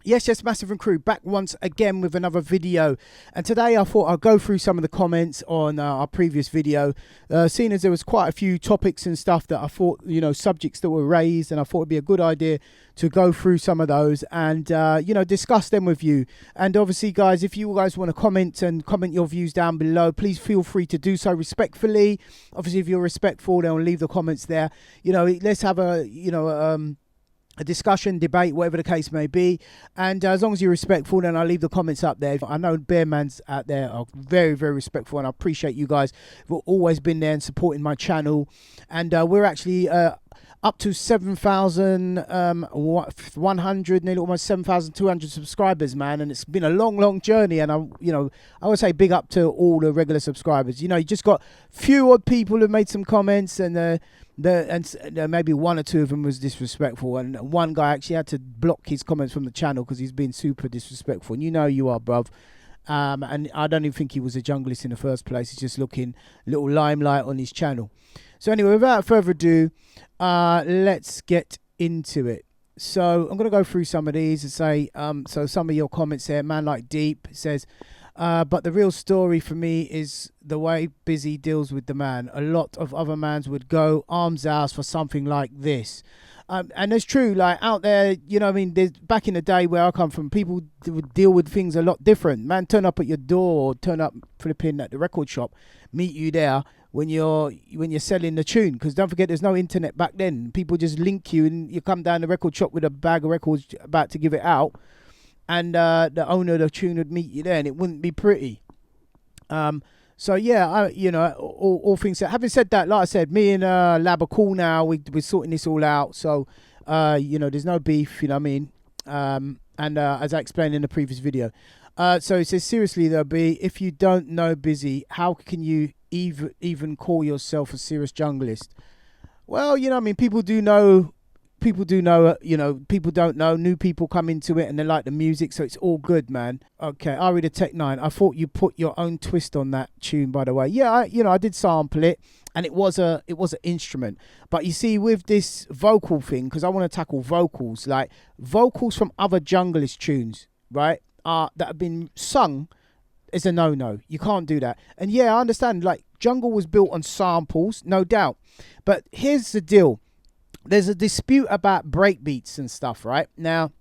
Yes, Massive and Crew back once again with another video. And today I thought I'd go through some of the comments on our previous video, seeing as there was quite a few topics and stuff that I thought, you know, subjects that were raised, and I thought it'd be a good idea to go through some of those and, you know, discuss them with you. And obviously, guys, if you guys want to comment your views down below, please feel free to do so respectfully. Obviously, if you're respectful, then leave the comments there. You know, let's have a, you know, a discussion, debate, whatever the case may be. And as long as you're respectful, then I'll leave the comments up there. I know Bearmans out there are very, very respectful, and I appreciate you guys who've always been there and supporting my channel. And we're actually up to 7,100, nearly almost 7,200 subscribers, man. And it's been a long, long journey. And I would say big up to all the regular subscribers. You know, you just got few odd people who made some comments, and maybe one or two of them was disrespectful, and one guy actually had to block his comments from the channel because he's been super disrespectful. And you know you are, bruv. And I don't even think he was a junglist in the first place. He's just looking little limelight on his channel. So anyway, without further ado, let's get into it. So I'm going to go through some of these and say, so some of your comments here. Man Like Deep says, but the real story for me is the way Busy deals with the man. A lot of other mans would go arms out for something like this. And it's true, like out there, you know what I mean, there's, back in the day where I come from, people would deal with things a lot different. Man, turn up at your door or turn up flipping at the record shop, meet you there when you're selling the tune. Because don't forget, there's no internet back then. People just link you and you come down the record shop with a bag of records about to give it out. And the owner of the tune would meet you there, and it wouldn't be pretty. So yeah, you know, all things said. Having said that, like I said, me and Lab are cool now. We're sorting this all out. So you know, there's no beef. You know what I mean? And as I explained in the previous video, so it says, seriously though, B, if you don't know Busy, how can you even call yourself a serious junglist? Well, you know what I mean. People do know, you know, people don't know. New people come into it and they like the music, so it's all good, man. Okay, Ari the Tech 9. I thought you put your own twist on that tune, by the way. Yeah, I did sample it, and it was an instrument. But you see, with this vocal thing, because I want to tackle vocals, like vocals from other junglist tunes, right, that have been sung, is a no-no. You can't do that. And yeah, I understand, like, jungle was built on samples, no doubt. But here's the deal. There's a dispute about breakbeats and stuff, right? Now,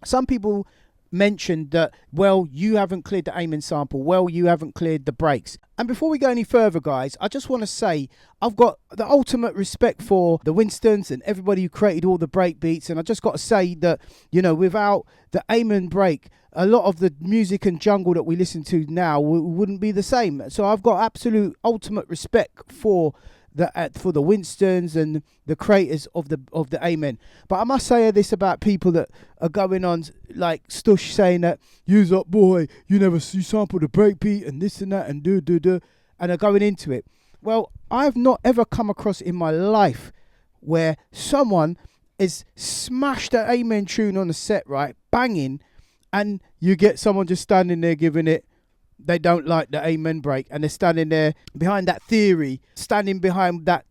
some people mentioned that, well, you haven't cleared the Amen sample. Well, you haven't cleared the breaks. And before we go any further, guys, I just want to say I've got the ultimate respect for the Winstons and everybody who created all the breakbeats. And I just got to say that, you know, without the Amen break, a lot of the music and jungle that we listen to now wouldn't be the same. So I've got absolute ultimate respect for the Winstons and the creators of the Amen. But I must say this about people that are going on like Stush saying that you's up, boy, you sampled the breakbeat and this and that and do and are going into it. Well, I've not ever come across in my life where someone is smashed the Amen tune on the set, right, banging, and you get someone just standing there giving it. They don't like the Amen break, and they're standing there behind that theory, standing behind that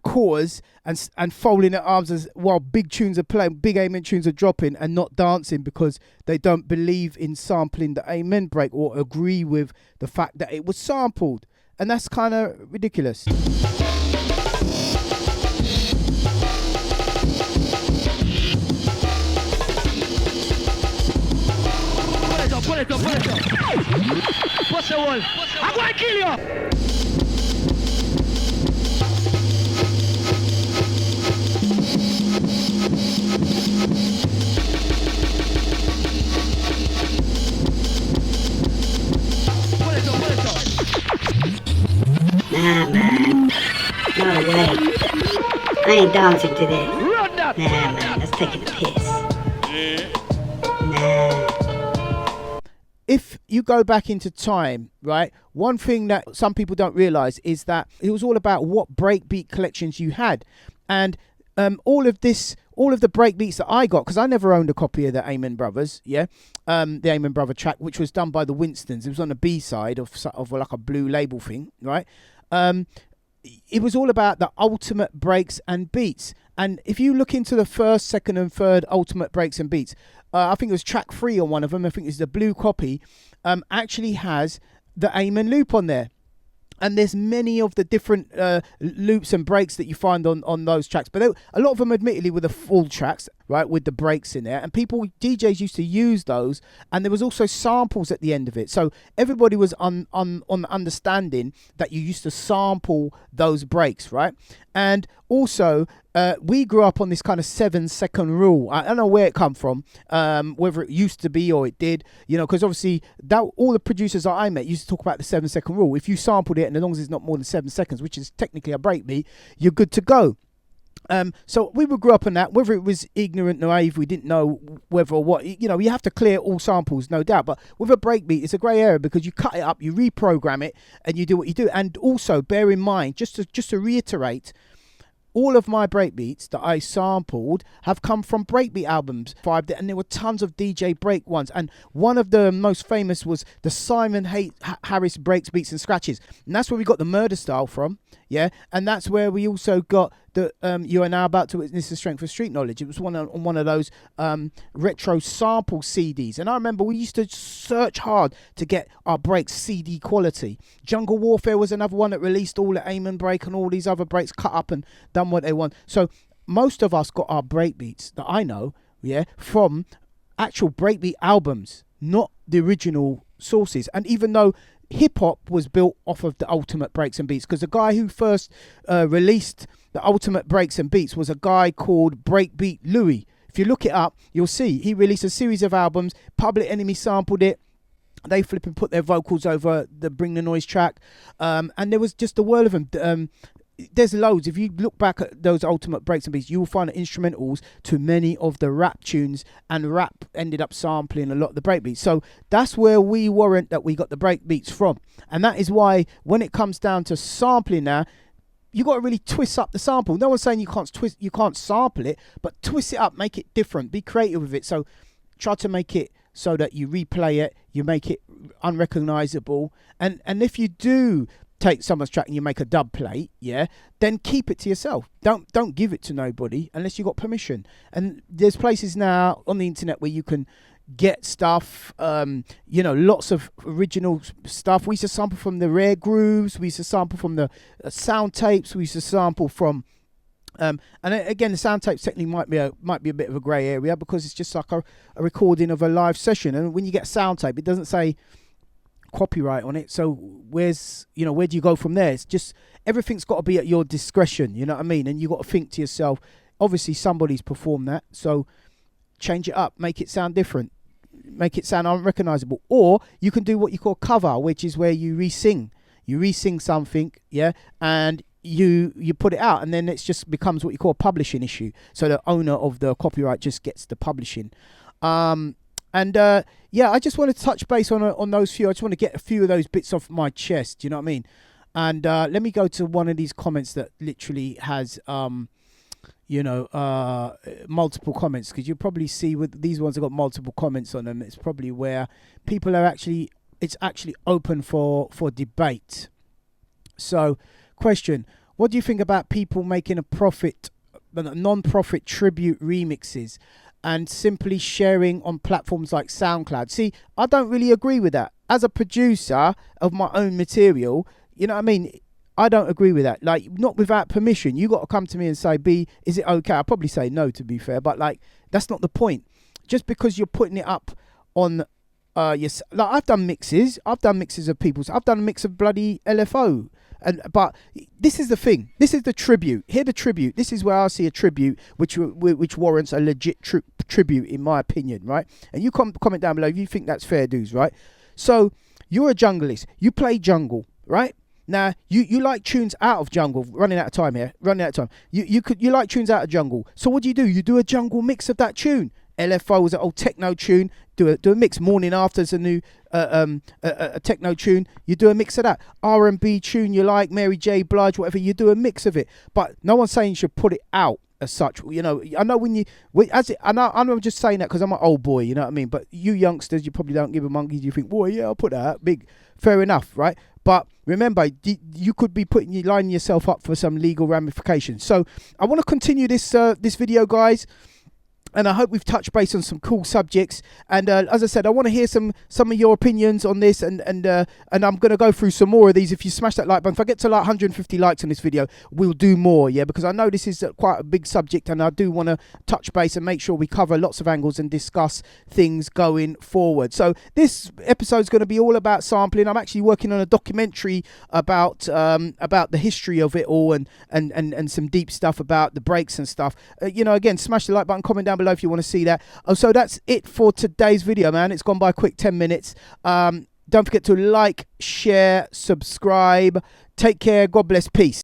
cause, and folding their arms as while big tunes are playing, big Amen tunes are dropping, and not dancing because they don't believe in sampling the Amen break or agree with the fact that it was sampled, and that's kind of ridiculous. Pull it up. What's the wall? I'm going to kill you! Pull it up. Nah, man. No way. I ain't dancing to this. Run that! Nah, man. That's taking the piss. Nah. If you go back into time, right, one thing that some people don't realize is that it was all about what breakbeat collections you had. And all of the breakbeats that I got, because I never owned a copy of the Amen Brothers, the Amen Brother track, which was done by the Winstons. It was on the B side of like a blue label thing, right? it was all about the ultimate breaks and beats. And if you look into the first, second, and third ultimate breaks and beats, I think it was track 3 on one of them. I think it's the blue copy. Actually has the aim and loop on there. And there's many of the different loops and breaks that you find on those tracks. But a lot of them, admittedly, were the full tracks, right, with the breaks in there. And DJs used to use those. And there was also samples at the end of it. So everybody was on the understanding that you used to sample those breaks, right? And also, we grew up on this kind of 7-second rule. I don't know where it come from, whether it used to be or it did, because obviously all the producers that I met used to talk about the 7-second rule. If you sampled it, and as long as it's not more than 7 seconds, which is technically a breakbeat, you're good to go. So we would grow up on that, whether it was ignorant, naive, we didn't know whether or what, you have to clear all samples, no doubt. But with a breakbeat, it's a grey area because you cut it up, you reprogram it, and you do what you do. And also bear in mind, just to reiterate, all of my breakbeats that I sampled have come from breakbeat albums, and there were tons of DJ break ones. And one of the most famous was the Simon Harris Breaks, Beats and Scratches. And that's where we got the Murder Style from, yeah? And that's where we also got the You Are Now About to Witness the Strength of Street Knowledge. It was on one of those retro sample CDs. And I remember we used to search hard to get our breaks CD quality. Jungle Warfare was another one that released all the Amen Break and all these other breaks cut up and done what they want. So most of us got our breakbeats that I know, yeah, from actual breakbeat albums, not the original sources. And even though hip-hop was built off of the ultimate breaks and beats, because the guy who first released the ultimate breaks and beats was a guy called Breakbeat Louie. If you look it up, you'll see he released a series of albums. Public Enemy sampled it. They flipping put their vocals over the Bring the Noise track, and there was just a world of them. There's loads. If you look back at those ultimate breaks and beats, you will find instrumentals to many of the rap tunes, and rap ended up sampling a lot of the breakbeats. So that's where we warrant that we got the breakbeats from. And that is why when it comes down to sampling now, you got to really twist up the sample. No one's saying you can't sample it, but twist it up, make it different, be creative with it. So try to make it so that you replay it, you make it unrecognizable. And if you do take someone's track and you make a dub plate, yeah, then keep it to yourself. Don't give it to nobody unless you got permission. And there's places now on the internet where you can get stuff, lots of original stuff. We used to sample from the Rare Grooves, we used to sample from the sound tapes, we used to sample from and again, the sound tapes technically might be a bit of a grey area because it's just like a recording of a live session. And when you get a sound tape, it doesn't say copyright on it, so where do you go from there? It's just everything's got to be at your discretion, you know what I mean? And you got to think to yourself, obviously somebody's performed that, so change it up, make it sound different, make it sound unrecognizable. Or you can do what you call cover, which is where you re-sing something, yeah, and you put it out, and then it just becomes what you call a publishing issue, so the owner of the copyright just gets the publishing. I just want to touch base on those few. I just want to get a few of those bits off my chest. You know what I mean? And let me go to one of these comments that literally has, multiple comments, because you probably see with these ones have got multiple comments on them. It's probably where people are it's actually open for debate. So, question: what do you think about people making non-profit tribute remixes and simply sharing on platforms like SoundCloud? See, I don't really agree with that. As a producer of my own material, you know what I mean? I don't agree with that. Like, not without permission. You got to come to me and say, B, is it okay? I'll probably say no, to be fair. But, like, that's not the point. Just because you're putting it up on like, I've done mixes of people's. I've done a mix of bloody LFO. But this is the thing. This is the tribute. Hear the tribute. This is where I see a tribute which warrants a legit tribute, in my opinion, right? And you comment down below if you think that's fair dues, right? So you're a junglist. You play jungle, right? Now you like tunes out of jungle. Running out of time here. You like tunes out of jungle. So what do? You do a jungle mix of that tune. LFO was an old techno tune. Do a mix. Morning After's a new a techno tune. You do a mix of that. R&B tune you like, Mary J. Blige, whatever. You do a mix of it. But no one's saying you should put it out as such. You know, I know I'm just saying that because I'm an old boy. You know what I mean? But you youngsters, you probably don't give a monkey. You think, boy, yeah, I'll put that out. Big, fair enough, right? But remember, you could be lining yourself up for some legal ramifications. So I want to continue this video, guys. And I hope we've touched base on some cool subjects. And as I said, I want to hear some of your opinions on this. And I'm going to go through some more of these. If you smash that like button, if I get to like 150 likes on this video, we'll do more, yeah? Because I know this is quite a big subject, and I do want to touch base and make sure we cover lots of angles and discuss things going forward. So this episode is going to be all about sampling. I'm actually working on a documentary about the history of it all, and some deep stuff about the breaks and stuff. Again, smash the like button, comment down below if you want to see that. So that's it for today's video, man. It's gone by quick, 10 minutes. Don't forget to like, share, subscribe. Take care. God bless. Peace.